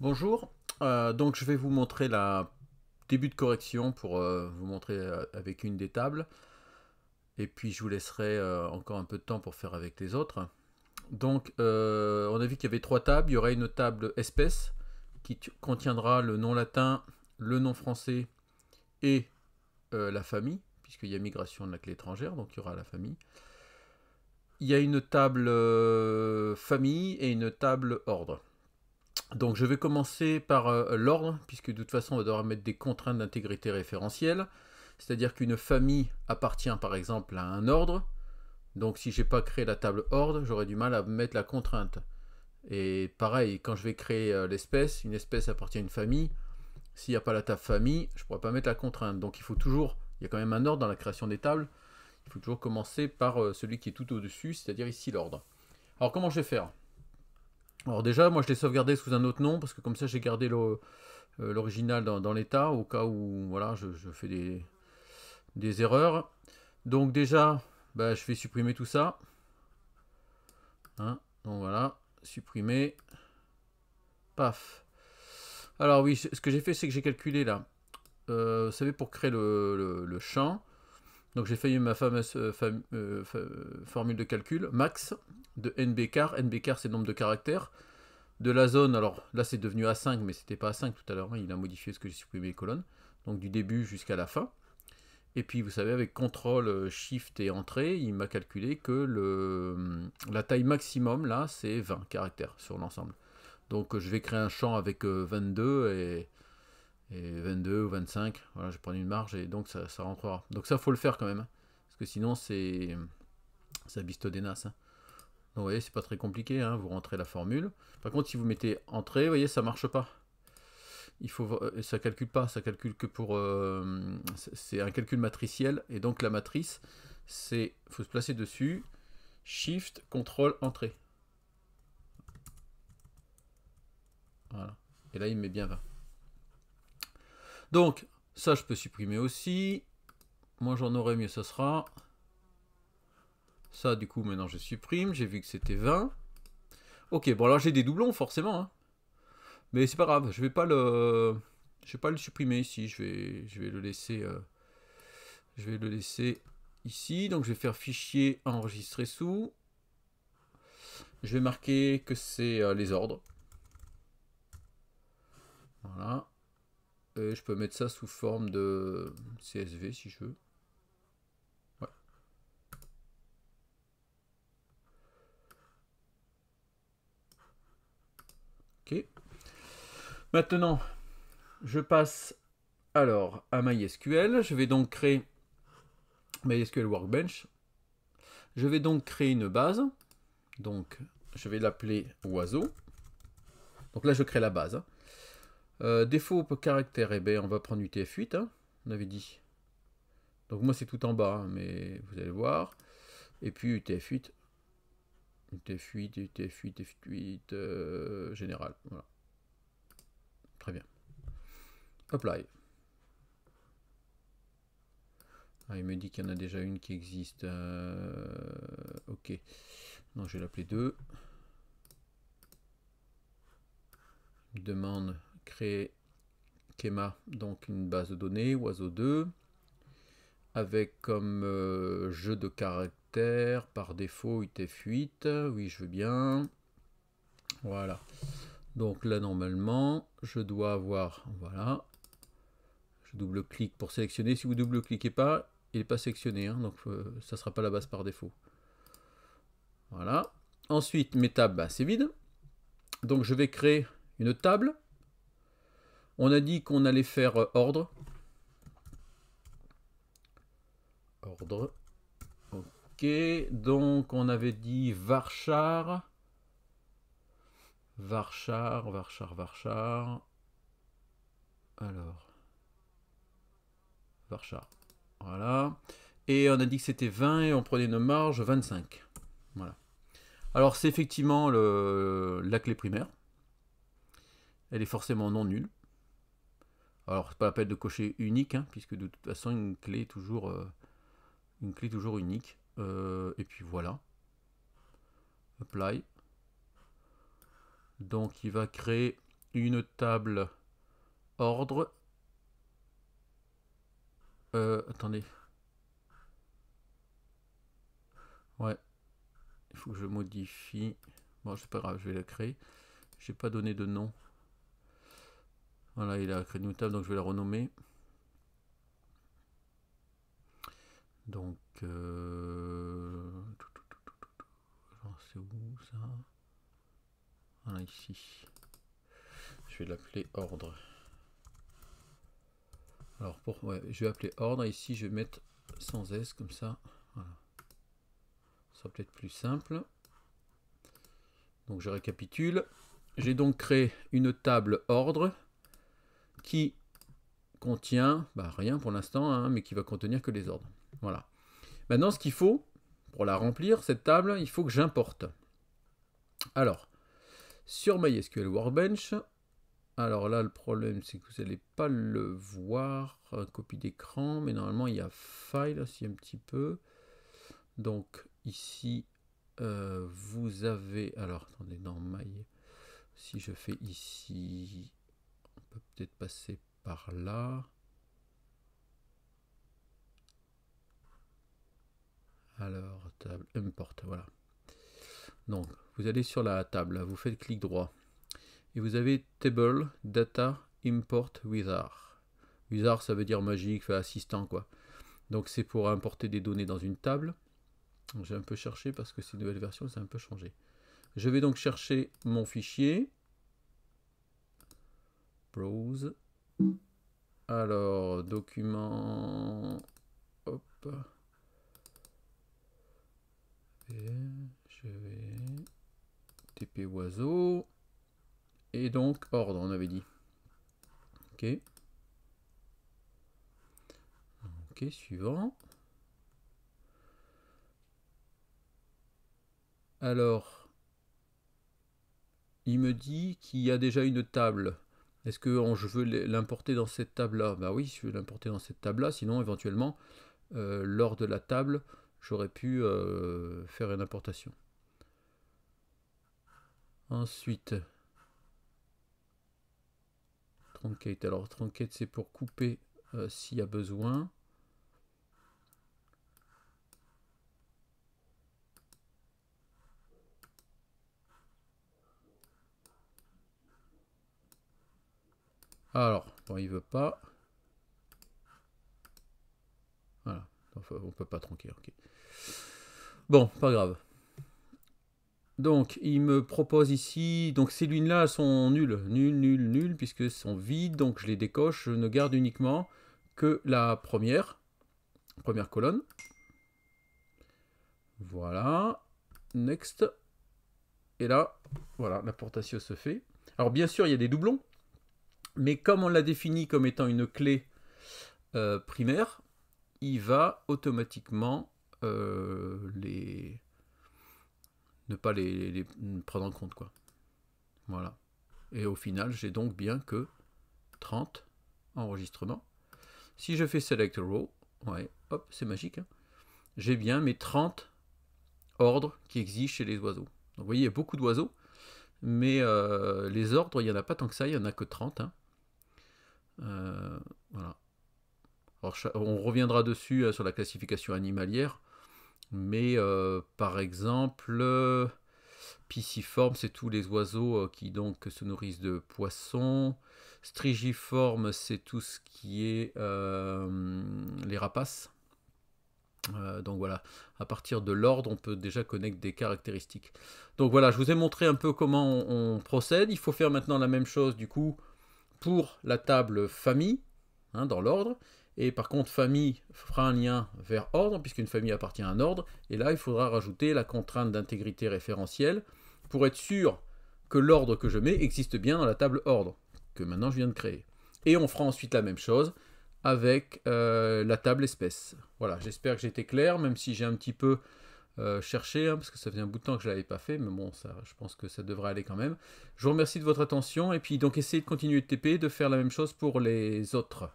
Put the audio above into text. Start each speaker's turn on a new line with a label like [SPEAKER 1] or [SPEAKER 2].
[SPEAKER 1] Bonjour, donc je vais vous montrer la début de correction pour vous montrer avec une des tables et puis je vous laisserai encore un peu de temps pour faire avec les autres. Donc on a vu qu'il y avait trois tables, il y aura une table espèce qui contiendra le nom latin, le nom français et la famille, puisqu'il y a migration de la clé étrangère, donc il y aura la famille. Il y a une table famille et une table ordre. Donc je vais commencer par l'ordre, puisque de toute façon on va devoir mettre des contraintes d'intégrité référentielle. C'est-à-dire qu'une famille appartient par exemple à un ordre. Donc si j'ai pas créé la table ordre, j'aurais du mal à mettre la contrainte. Et pareil, quand je vais créer l'espèce, une espèce appartient à une famille. S'il n'y a pas la table famille, je ne pourrais pas mettre la contrainte. Donc il y a quand même un ordre dans la création des tables. Il faut toujours commencer par celui qui est tout au-dessus, c'est-à-dire ici l'ordre. Alors comment je vais faire? Alors déjà, moi je l'ai sauvegardé sous un autre nom, parce que comme ça j'ai gardé l'original dans l'état, au cas où voilà, je fais des erreurs. Donc déjà, bah, je vais supprimer tout ça. Hein, donc voilà, supprimer. Paf. Alors oui, ce que j'ai fait, c'est que j'ai calculé là. Vous savez, pour créer le champ, donc j'ai fait ma fameuse formule de calcul, max, de nbcar. Nbcar, c'est le nombre de caractères. De la zone, alors là c'est devenu A5, mais c'était pas A5 tout à l'heure, hein, il a modifié ce que j'ai supprimé les colonnes. Donc du début jusqu'à la fin. Et puis vous savez, avec CTRL, SHIFT et Entrée, il m'a calculé que la taille maximum là c'est 20 caractères sur l'ensemble. Donc je vais créer un champ avec 22 et 22 ou 25. Voilà, je prends une marge et donc ça rentrera. Donc ça faut le faire quand même, hein, parce que sinon ça biste des nasses. Hein. Donc vous voyez, c'est pas très compliqué, hein, vous rentrez la formule. Par contre, si vous mettez entrée, vous voyez, ça marche pas. Ça calcule pas, ça calcule que pour. C'est un calcul matriciel, et donc la matrice, faut se placer dessus, Shift, CTRL, Entrée. Voilà. Et là, il me met bien 20. Donc, ça, je peux supprimer aussi. Moi, j'en aurais mieux, ça sera. Ça, du coup, maintenant, je supprime. J'ai vu que c'était 20. Ok, bon, alors j'ai des doublons, forcément. Hein. Mais c'est pas grave, je vais pas le supprimer ici, je vais le laisser, je vais le laisser ici. Donc je vais faire fichier enregistrer sous. Je vais marquer que c'est les ordres. Voilà. Et je peux mettre ça sous forme de CSV si je veux. Ouais. Ok. Maintenant, je passe alors à MySQL. Je vais donc créer MySQL Workbench. Je vais donc créer une base. Donc je vais l'appeler oiseau. Donc là je crée la base. Hein. Défaut caractère, eh ben, on va prendre UTF-8, hein, on avait dit. Donc moi c'est tout en bas, hein, mais vous allez voir. Et puis UTF-8, UTF-8, UTF-8, UTF-8, général. Voilà. Très bien. Apply. Ah, il me dit qu'il y en a déjà une qui existe. Ok. Non, je vais l'appeler 2. Demande créer Kema, donc une base de données, oiseau 2, avec comme jeu de caractères par défaut UTF-8. Oui, je veux bien. Voilà. Donc là, normalement, je dois avoir, voilà, je double-clique pour sélectionner. Si vous double-cliquez pas, il n'est pas sélectionné, hein, donc ça ne sera pas la base par défaut. Voilà. Ensuite, mes tables, bah, c'est vide. Donc je vais créer une table. On a dit qu'on allait faire ordre. Ordre. Ok. Donc on avait dit varchar. Varchar, varchar, varchar. Alors. Varchar. Voilà. Et on a dit que c'était 20 et on prenait une marge 25. Voilà. Alors c'est effectivement la clé primaire. Elle est forcément non nulle. Alors c'est pas la peine de cocher unique, hein, puisque de toute façon une clé est toujours unique. Et puis voilà. Apply. Donc il va créer une table ordre. Attendez. Ouais, il faut que je modifie. Bon, c'est pas grave, je vais la créer. J'ai pas donné de nom. Voilà, il a créé une table, donc je vais la renommer. Donc, c'est où ça? Voilà, ici. Je vais l'appeler ordre. Alors, je vais appeler ordre. Ici, je vais mettre sans S, comme ça. Voilà. Ça sera peut-être plus simple. Donc, je récapitule. J'ai donc créé une table ordre qui contient, rien pour l'instant, hein, mais qui va contenir que les ordres. Voilà. Maintenant, ce qu'il faut, pour la remplir, cette table, il faut que j'importe. Alors, sur MySQL Workbench, alors là, le problème, c'est que vous n'allez pas le voir, copie d'écran, mais normalement, il y a File aussi un petit peu. Donc, ici, vous avez, alors, attendez, dans My, si je fais ici, on peut peut-être passer par là. Alors, table import, voilà. Donc, vous allez sur la table, vous faites clic droit. Et vous avez Table, Data, Import, Wizard. Wizard, ça veut dire magique, assistant, quoi. Donc, c'est pour importer des données dans une table. J'ai un peu cherché parce que ces nouvelles versions, ça a un peu changé. Je vais donc chercher mon fichier. Browse. Alors, document. Hop. Et je vais TP oiseau. Et donc, ordre, on avait dit. Ok. Ok, suivant. Alors, il me dit qu'il y a déjà une table. Est-ce que je veux l'importer dans cette table-là? Bah oui, je veux l'importer dans cette table-là. Sinon, éventuellement, lors de la table, j'aurais pu faire une importation. Ensuite, truncate. Alors, truncate, c'est pour couper s'il y a besoin. Alors, bon, il veut pas. Voilà, enfin, on peut pas tronquer. Ok. Bon, pas grave. Donc, il me propose ici, donc ces lignes-là sont nulles, nulles, puisque sont vides, donc je les décoche, je ne garde uniquement que la première colonne. Voilà, next. Et là, voilà, l'importation se fait. Alors bien sûr, il y a des doublons, mais comme on l'a défini comme étant une clé primaire, il va automatiquement ne pas les prendre en compte, quoi. Voilà. Et au final, j'ai donc bien que 30 enregistrements. Si je fais Select Row, ouais, hop, c'est magique, hein, j'ai bien mes 30 ordres qui existent chez les oiseaux. Donc vous voyez, il y a beaucoup d'oiseaux, mais les ordres, il n'y en a pas tant que ça, il n'y en a que 30. Hein. Voilà. Alors, on reviendra dessus sur la classification animalière, mais par exemple, pisciforme, c'est tous les oiseaux qui donc se nourrissent de poissons. Strigiforme, c'est tout ce qui est les rapaces. Donc voilà, à partir de l'ordre, on peut déjà connaître des caractéristiques. Donc voilà, je vous ai montré un peu comment on procède. Il faut faire maintenant la même chose du coup pour la table famille, hein, dans l'ordre. Et par contre, famille fera un lien vers ordre, puisqu'une famille appartient à un ordre. Et là, il faudra rajouter la contrainte d'intégrité référentielle pour être sûr que l'ordre que je mets existe bien dans la table ordre, que maintenant je viens de créer. Et on fera ensuite la même chose avec la table espèce. Voilà, j'espère que j'ai été clair, même si j'ai un petit peu cherché, hein, parce que ça faisait un bout de temps que je ne l'avais pas fait, mais bon, ça, je pense que ça devrait aller quand même. Je vous remercie de votre attention, et puis donc essayez de continuer de TP, de faire la même chose pour les autres.